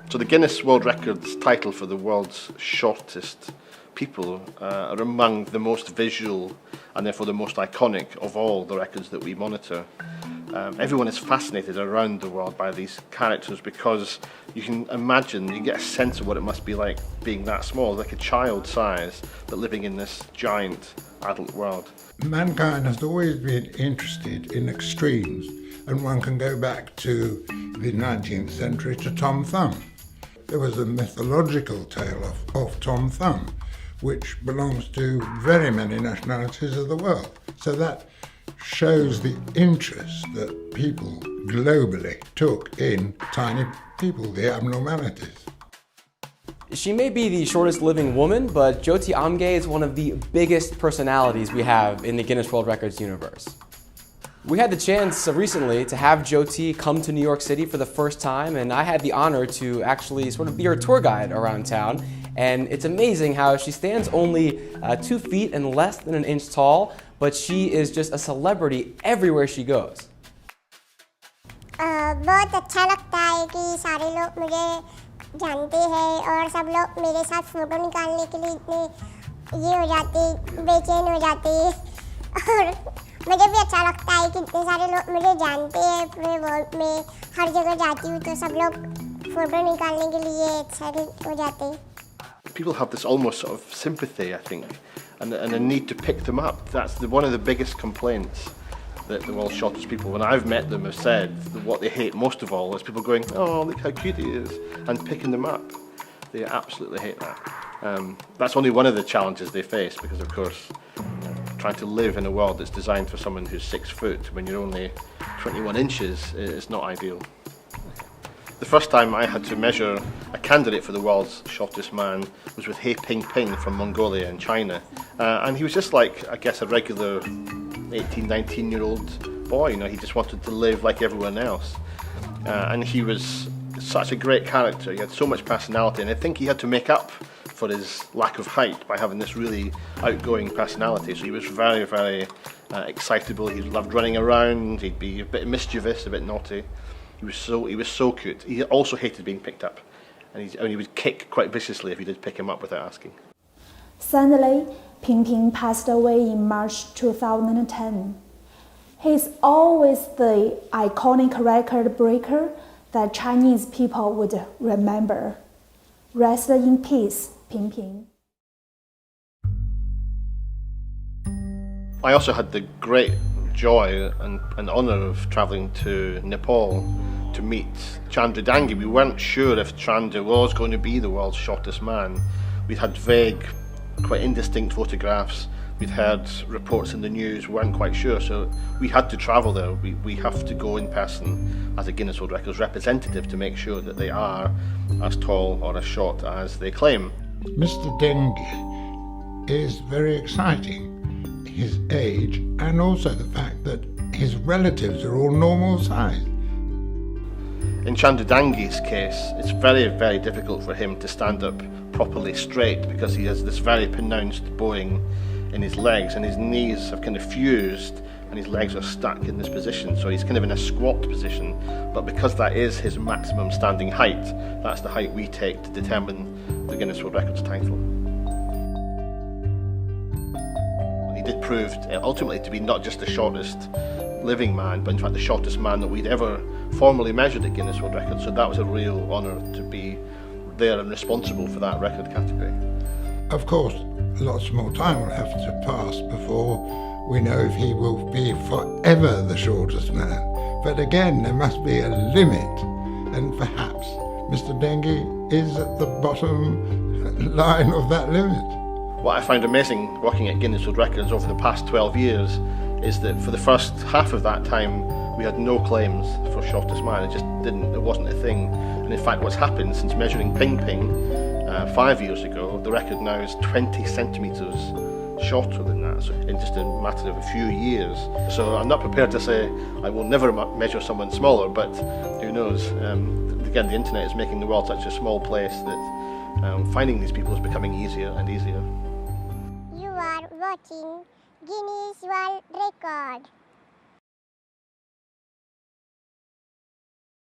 So the Guinness World Records title for the world's shortest people are among the most visual and therefore the most iconic of all the records that we monitor. Everyone is fascinated around the world by these characters because you can imagine, you get a sense of what it must be like being that small, like a child size, but living in this giant adult world. Mankind has always been interested in extremes, and one can go back to the 19th century to Tom Thumb. There was a mythological tale of Tom Thumb, which belongs to very many nationalities of the world. So that shows the interest that people globally took in tiny people, the abnormalities. She may be the shortest living woman, but Jyoti Amge is one of the biggest personalities we have in the Guinness World Records universe. We had the chance recently to have Jyoti come to New York City for the first time, and I had the honor to actually sort of be her tour guide around town. And it's amazing how she stands only 2 feet and less than an inch tall, but she is just a celebrity everywhere she goes. बहुत अच्छा लगता है कि सारे लोग मुझे जानते हैं और सब लोग मेरे साथ फ़ोटो निकालने के लिए इतने ये हो जाते बेचैन हो जाते और मुझे भी अच्छा लगता है कि इतने सारे लोग मुझे जानते हैं पूरे वर्ल्ड में हर जगह जाती हूँ तो सब लोग फ़ोटो निकालने के लिए एक्साइटेड हो जाते हैं. People have this almost sort of sympathy, I think, and a need to pick them up. That's one of the biggest complaints that the world's shortest people, when I've met them, have said that what they hate most of all is people going, oh, look how cute he is, and picking them up. They absolutely hate that. That's only one of the challenges they face because, of course, trying to live in a world that's designed for someone who's 6 foot when you're only 21 inches is not ideal. The first time I had to measure a candidate for the world's shortest man was with He Ping from Mongolia in China. And he was just like, I guess, a regular 18, 19-year-old boy. You know, he just wanted to live like everyone else. And he was such a great character. He had so much personality. And I think he had to make up for his lack of height by having this really outgoing personality. So he was very, very excitable. He loved running around. He'd be a bit mischievous, a bit naughty. He was so cute. He also hated being picked up, and he would kick quite viciously if you did pick him up without asking. Sadly, Ping passed away in March 2010. He's always the iconic record breaker that Chinese people would remember. Rest in peace, Ping. I also had the great joy and honour of travelling to Nepal to meet Chandra Dangi. We weren't sure if Chandra was going to be the world's shortest man. We'd had vague, quite indistinct photographs. We'd heard reports in the news, weren't quite sure, so we had to travel there. We have to go in person as a Guinness World Records representative to make sure that they are as tall or as short as they claim. Mr. Dengue is very exciting. His age and also the fact that his relatives are all normal size. In Chandra Dangi's case, it's very, very difficult for him to stand up properly straight because he has this very pronounced bowing in his legs and his knees have kind of fused and his legs are stuck in this position, so he's kind of in a squat position, but because that is his maximum standing height, that's the height we take to determine the Guinness World Records title. He did prove ultimately to be not just the shortest living man, but in fact the shortest man that we'd ever formally measured at Guinness World Records, so that was a real honour to be there and responsible for that record category. Of course, lots more time will have to pass before we know if he will be forever the shortest man. But again, there must be a limit, and perhaps Mr. Dengue is at the bottom line of that limit. What I found amazing working at Guinness World Records over the past 12 years is that for the first half of that time we had no claims for shortest man. It wasn't a thing. And in fact what's happened since measuring Ping 5 years ago, the record now is 20 centimetres shorter than that, so in just a matter of a few years. So I'm not prepared to say I will never measure someone smaller, but who knows. Again, the internet is making the world such a small place that finding these people is becoming easier and easier. You are watching Guinness World Record.